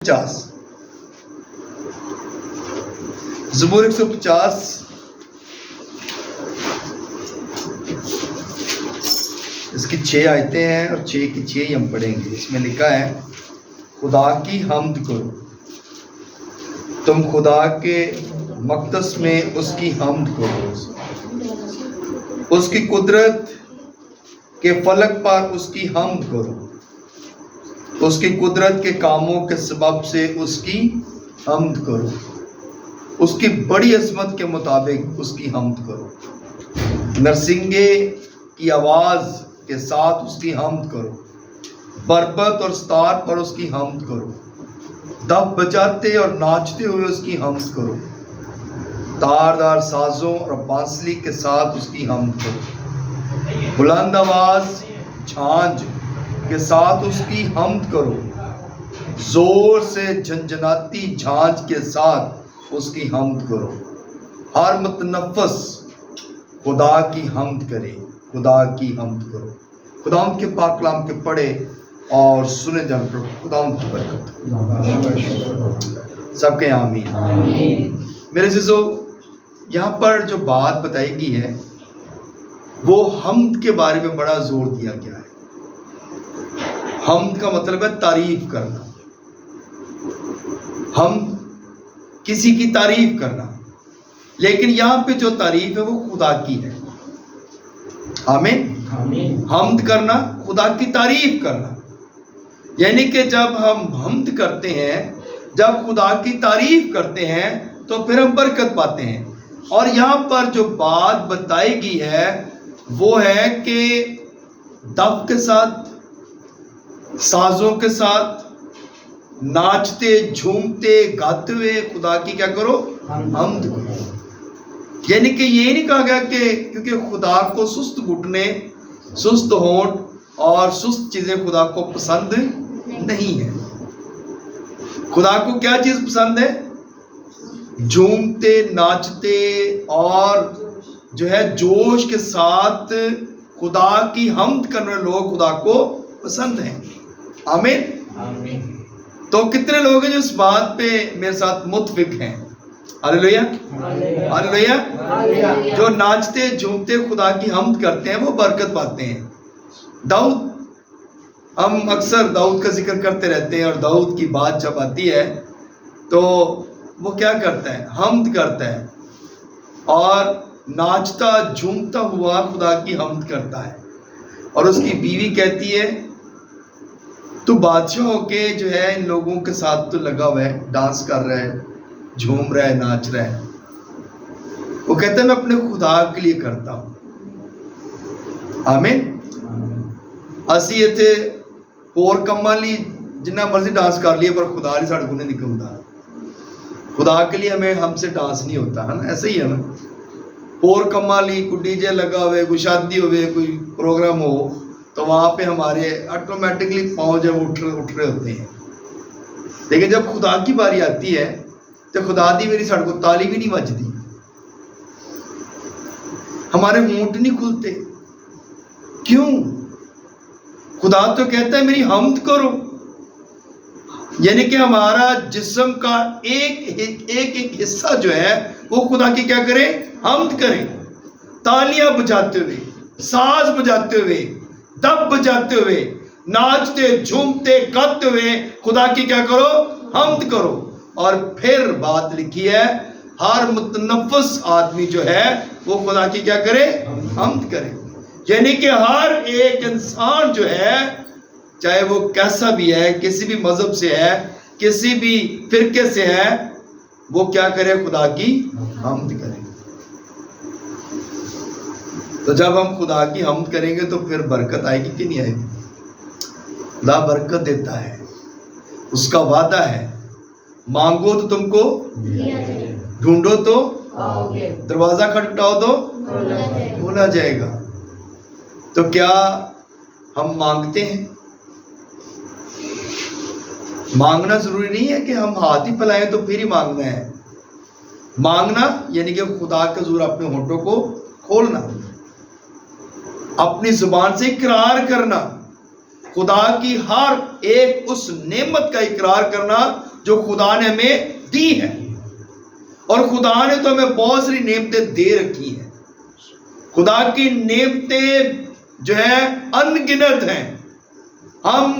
150 زبور 150 اس کی 6 آیتیں ہیں اور 6 کی 6 ہی ہم پڑھیں گے. اس میں لکھا ہے خدا کی حمد کرو، تم خدا کے مقدس میں اس کی حمد کرو، اس کی قدرت کے فلک پر اس کی حمد کرو، اس کی قدرت کے کاموں کے سبب سے اس کی حمد کرو، اس کی بڑی عظمت کے مطابق اس کی حمد کرو، نرسنگے کی آواز کے ساتھ اس کی حمد کرو، بربت اور ستار پر اس کی حمد کرو، دف بجاتے اور ناچتے ہوئے اس کی حمد کرو، تاردار سازوں اور بانسلی کے ساتھ اس کی حمد کرو، بلند آواز جھانج کے ساتھ اس کی حمد کرو، زور سے جھنجھناتی جھانج کے ساتھ اس کی حمد کرو. ہر متنفس خدا کی حمد کرے، خدا کی حمد کرو. خدا ان کے پاک کلام کے پڑھے اور سنے جان پر خدا ان کی برکت. سب کے آمین. میرے عزیزو، یہاں پر جو بات بتائی گئی ہے وہ حمد کے بارے میں بڑا زور دیا گیا ہے. حمد کا مطلب ہے تعریف کرنا، ہم کسی کی تعریف کرنا، لیکن یہاں پہ جو تعریف ہے وہ خدا کی ہے. آمین. حمد کرنا، خدا کی تعریف کرنا، یعنی کہ جب ہم حمد کرتے ہیں، جب خدا کی تعریف کرتے ہیں تو پھر ہم برکت پاتے ہیں. اور یہاں پر جو بات بتائی گئی ہے وہ ہے کہ دف کے ساتھ، سازوں کے ساتھ، ناچتے جھومتے گاتے ہوئے خدا کی کیا کرو؟ حمد کرو. یعنی کہ یہ نہیں کہا گیا کہ کیونکہ خدا کو سست گھٹنے، سست ہونٹ اور سست چیزیں خدا کو پسند نہیں ہے. خدا کو کیا چیز پسند ہے؟ جھومتے ناچتے اور جو ہے جوش کے ساتھ خدا کی حمد کرنے لوگ خدا کو پسند ہیں. آمین. تو کتنے لوگ ہیں جو اس بات پہ میرے ساتھ متفق ہیں؟ ہاللیلویا، ہاللیلویا. جو ناچتے جھومتے خدا کی حمد کرتے ہیں وہ برکت پاتے ہیں. داؤد، ہم اکثر داؤد کا ذکر کرتے رہتے ہیں، اور داؤد کی بات جب آتی ہے تو وہ کیا کرتا ہے؟ حمد کرتا ہے اور ناچتا جھومتا ہوا خدا کی حمد کرتا ہے. اور اس کی بیوی کہتی ہے تو بادشاہ ہو کے جو ہے ان لوگوں کے ساتھ تو لگا ہوا ہے، ڈانس کر رہا ہے، جھوم رہا ہے، ناچ رہا ہے. وہ کہتا ہے میں اپنے خدا کے لیے کرتا ہوں. آمین. اسی اتنے اور کما لی جنہ مرضی ڈانس کر لیے، پر خدا نہیں ساڑھے کو نہیں نکلتا. خدا کے لیے ہم سے ڈانس نہیں ہوتا ہے نا. ایسے ہی ہے نا، اور کما لی، کوئی ڈی جے لگا ہوئے، کوئی شادی ہوئے، کوئی پروگرام ہو تو وہاں پہ ہمارے آٹومیٹکلی پاؤں جب اٹھ رہے ہوتے ہیں. لیکن جب خدا کی باری آتی ہے تو خدا دی میری سڑک کو تالی بھی نہیں بجتی، ہمارے ہونٹ نہیں کھلتے. کیوں؟ خدا تو کہتا ہے میری حمد کرو. یعنی کہ ہمارا جسم کا ایک حصہ جو ہے وہ خدا کی کیا کرے؟ حمد کرے. تالیاں بجاتے ہوئے، ساز بجاتے ہوئے، دف بجاتے ہوئے، ناچتے جھومتے گاتے ہوئے خدا کی کیا کرو؟ حمد کرو. اور پھر بات لکھی ہے ہر متنفس آدمی جو ہے وہ خدا کی کیا کرے؟ حمد کرے. یعنی کہ ہر ایک انسان جو ہے، چاہے وہ کیسا بھی ہے، کسی بھی مذہب سے ہے، کسی بھی فرقے سے ہے، وہ کیا کرے؟ خدا کی حمد کرے. تو جب ہم خدا کی حمد کریں گے تو پھر برکت آئے گی کہ نہیں آئے گی؟ خدا برکت دیتا ہے، اس کا وعدہ ہے. مانگو تو تم کو ڈھونڈو تو دروازہ کھٹکھٹاؤ تو کھولا جائے گا. تو کیا ہم مانگتے ہیں؟ مانگنا ضروری نہیں ہے کہ ہم ہاتھ ہی پھیلائیں تو پھر ہی مانگنا ہے. مانگنا یعنی کہ خدا کے حضور اپنے ہونٹوں کو کھولنا، اپنی زبان سے اقرار کرنا، خدا کی ہر ایک اس نعمت کا اقرار کرنا جو خدا نے ہمیں دی ہے. اور خدا نے تو ہمیں بہت ساری نعمتیں دے رکھی ہیں. خدا کی نعمتیں جو ہے ان گنت ہیں. ہم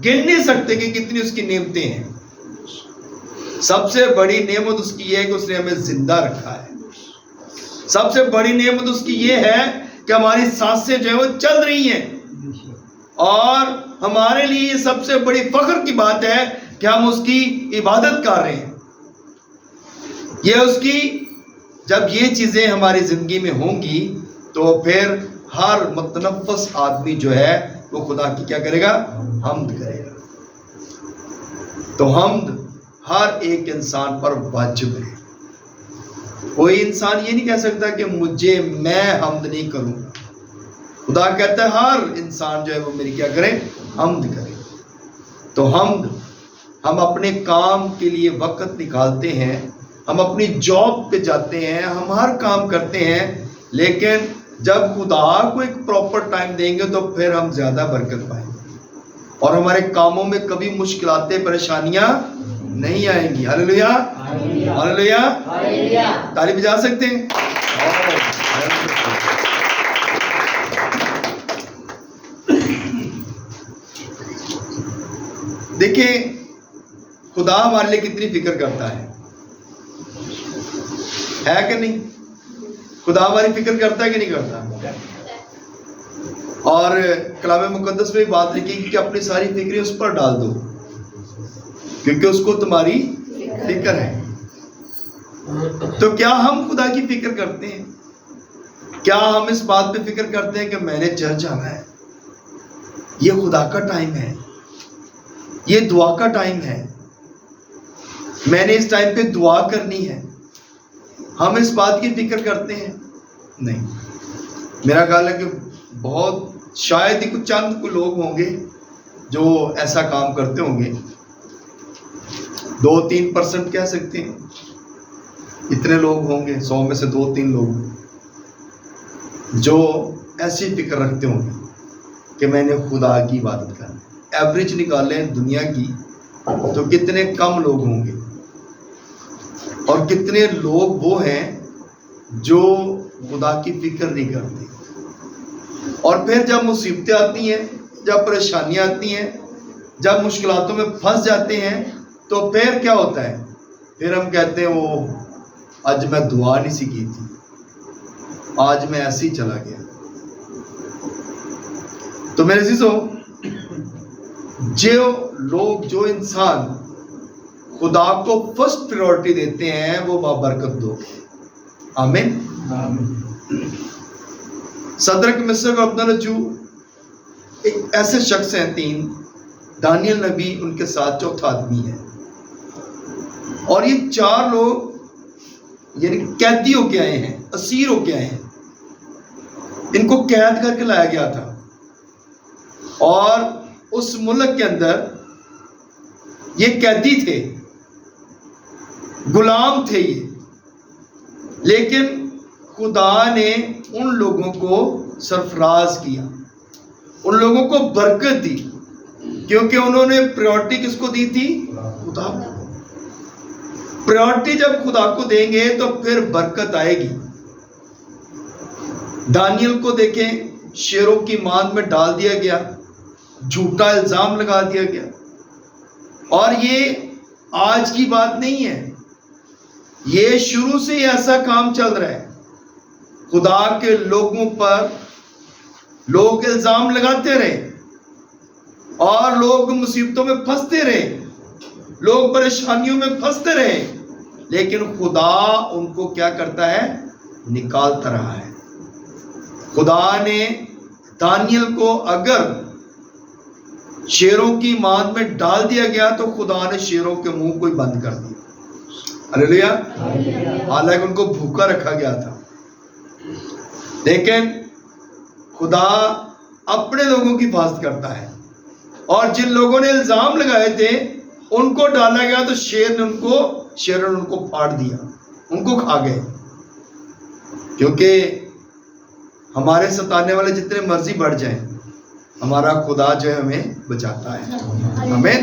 گن نہیں سکتے کہ کتنی اس کی نعمتیں ہیں. سب سے بڑی نعمت اس کی یہ ہے کہ اس نے ہمیں زندہ رکھا ہے. سب سے بڑی نعمت اس کی یہ ہے کہ ہماری سانسیں جو ہے وہ چل رہی ہیں. اور ہمارے لیے یہ سب سے بڑی فخر کی بات ہے کہ ہم اس کی عبادت کر رہے ہیں. یہ اس کی جب یہ چیزیں ہماری زندگی میں ہوں گی تو پھر ہر متنفس آدمی جو ہے وہ خدا کی کیا کرے گا؟ حمد کرے گا. تو حمد ہر ایک انسان پر واجب ہے. کوئی انسان یہ نہیں کہہ سکتا کہ میں حمد نہیں کروں. خدا کہتا ہے ہر انسان جو ہے وہ میری کیا کرے؟ حمد کرے. تو حمد ہم اپنے کام کے لیے وقت نکالتے ہیں, ہم اپنی جاب پہ جاتے ہیں, ہم ہر کام کرتے ہیں, لیکن جب خدا کو ایک پراپر ٹائم دیں گے تو پھر ہم زیادہ برکت پائیں گے اور ہمارے کاموں میں کبھی مشکلات پریشانیاں نہیں آئیں گی. ہاللیلویا ہاللیلویا. تالی بجا سکتے ہیں؟ دیکھیں خدا ہمارے لیے کتنی فکر کرتا ہے کہ نہیں؟ خدا ہماری فکر کرتا ہے کہ نہیں کرتا؟ اور کلام مقدس میں بات لکھی کہ اپنی ساری فکریں اس پر ڈال دو کیونکہ اس کو تمہاری فکر ہے. تو کیا ہم خدا کی فکر کرتے ہیں؟ کیا ہم اس بات پہ فکر کرتے ہیں کہ میں نے چرچ جانا ہے, یہ خدا کا ٹائم ہے, یہ دعا کا ٹائم ہے, میں نے اس ٹائم پہ دعا کرنی ہے؟ ہم اس بات کی فکر کرتے ہیں؟ نہیں. میرا خیال ہے کہ بہت شاید ہی کچھ چند کو لوگ ہوں گے جو ایسا کام کرتے ہوں گے. 2-3% کہہ سکتے ہیں, اتنے لوگ ہوں گے 100 میں سے 2-3 لوگ جو ایسی فکر رکھتے ہوں گے کہ میں نے خدا کی عبادت کرنا. ایوریج نکالیں دنیا کی تو کتنے کم لوگ ہوں گے اور کتنے لوگ وہ ہیں جو خدا کی فکر نہیں کرتے. اور پھر جب مصیبتیں آتی ہیں, جب پریشانیاں آتی ہیں, جب مشکلاتوں میں پھنس جاتے ہیں تو پھر کیا ہوتا ہے؟ پھر ہم کہتے ہیں وہ آج میں دعا نہیں سی کی تھی, آج میں ایسے ہی چلا گیا. تو میرے عزیزو, جو انسان خدا کو فرسٹ پریورٹی دیتے ہیں وہ بابرکت لوگ. آمین. صدرک مصر اور عبدالنجو ایک ایسے شخص ہیں 3, دانیل نبی ان کے ساتھ چوتھا آدمی ہے, اور یہ 4 لوگ یعنی قیدی ہو کے آئے ہیں, اسیر ہو کے آئے ہیں. ان کو قید کر کے لایا گیا تھا اور اس ملک کے اندر یہ قیدی تھے, غلام تھے یہ. لیکن خدا نے ان لوگوں کو سرفراز کیا, ان لوگوں کو برکت دی, کیونکہ انہوں نے پریورٹی کس کو دی تھی؟ خدا کو. پریورٹی جب خدا کو دیں گے تو پھر برکت آئے گی. دانیل کو دیکھیں, شیروں کی ماند میں ڈال دیا گیا, جھوٹا الزام لگا دیا گیا. اور یہ آج کی بات نہیں ہے, یہ شروع سے ہی ایسا کام چل رہا ہے. خدا کے لوگوں پر لوگ الزام لگاتے رہے اور لوگ مصیبتوں میں پھنستے رہے, لوگ پریشانیوں میں پھنستے رہے, لیکن خدا ان کو کیا کرتا ہے؟ نکالتا رہا ہے. خدا نے دانیل کو اگر شیروں کی ماند میں ڈال دیا گیا تو خدا نے شیروں کے منہ کو ہی بند کر دیا. ہلیلویا. حالانکہ ان کو بھوکا رکھا گیا تھا, لیکن خدا اپنے لوگوں کی حفاظت کرتا ہے. اور جن لوگوں نے الزام لگائے تھے ان کو ڈالا گیا تو شیر نے ان کو پھاڑ دیا, ان کو کھا گئے. کیونکہ ہمارے ستانے والے جتنے مرضی بڑھ جائیں, ہمارا خدا جو ہے ہمیں بچاتا ہے. آمین.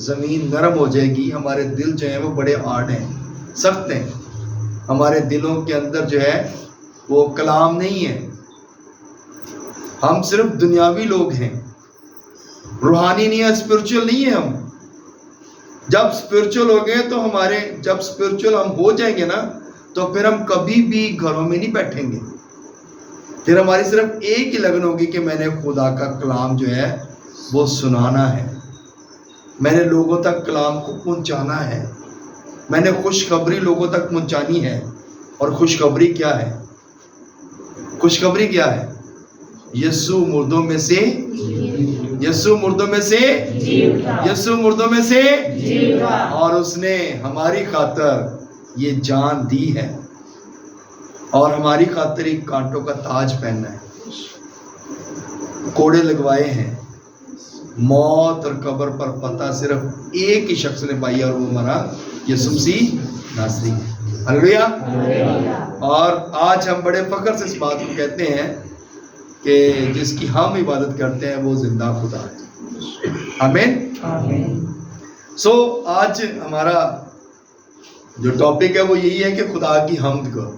زمین نرم ہو جائے گی. ہمارے دل جو ہیں وہ بڑے ہارڈ ہیں, سخت ہیں. ہمارے دلوں کے اندر جو ہے وہ کلام نہیں ہے. ہم صرف دنیاوی لوگ ہیں, روحانی نہیں ہے, اسپرچل نہیں ہے ہم. جب اسپرچل ہو گئے تو جب اسپرچل ہم ہو جائیں گے نا, تو پھر ہم کبھی بھی گھروں میں نہیں بیٹھیں گے. پھر ہماری صرف ایک ہی لگن ہوگی کہ میں نے خدا کا کلام جو ہے وہ سنانا ہے, میں نے لوگوں تک کلام کو پہنچانا ہے, میں نے خوشخبری لوگوں تک پہنچانی ہے. اور خوشخبری کیا ہے؟ خوشخبری کیا ہے؟ یسوع مردوں میں سے یسوع مردوں میں سے یسوع مردوں میں سے اور اس نے ہماری خاطر یہ جان دی ہے, اور ہماری خاطر ایک کانٹوں کا تاج پہننا ہے, کوڑے لگوائے ہیں. موت اور قبر پر فتح صرف ایک ہی شخص نے پائی, اور وہ ہمارا یسوع مسیح ناصری ہے. ہلیلویہ. اور آج ہم بڑے فخر سے اس بات کو کہتے ہیں کہ جس کی ہم عبادت کرتے ہیں وہ زندہ خدا ہے. آمین. سو آج ہمارا جو ٹاپک ہے وہ یہی ہے کہ خدا کی حمد کرو.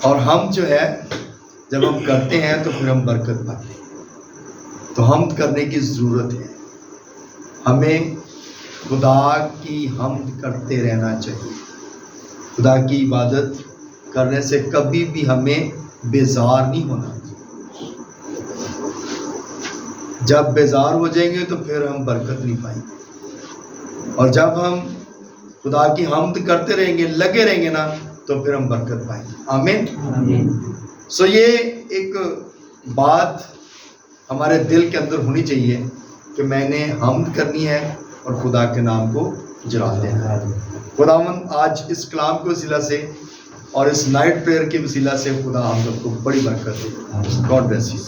اور ہم جو ہے جب ہم کرتے ہیں تو پھر ہم برکت پاتے ہیں. تو حمد کرنے کی ضرورت ہے. ہمیں خدا کی حمد کرتے رہنا چاہیے. خدا کی عبادت کرنے سے کبھی بھی ہمیں بیزار نہیں ہونا. جب بیزار ہو جائیں گے تو پھر ہم برکت نہیں پائیں گے. اور جب ہم خدا کی حمد کرتے رہیں گے, لگے رہیں گے نا, تو پھر ہم برکت پائیں گے. آمین. سو یہ ایک بات ہمارے دل کے اندر ہونی چاہیے کہ میں نے حمد کرنی ہے اور خدا کے نام کو جلال دینا ہے. خداوند آج اس کلام کے وسیلہ سے اور اس نائٹ پریئر کے وسیلہ سے خدا ہم سب کو بڑی برکت دے. God bless you.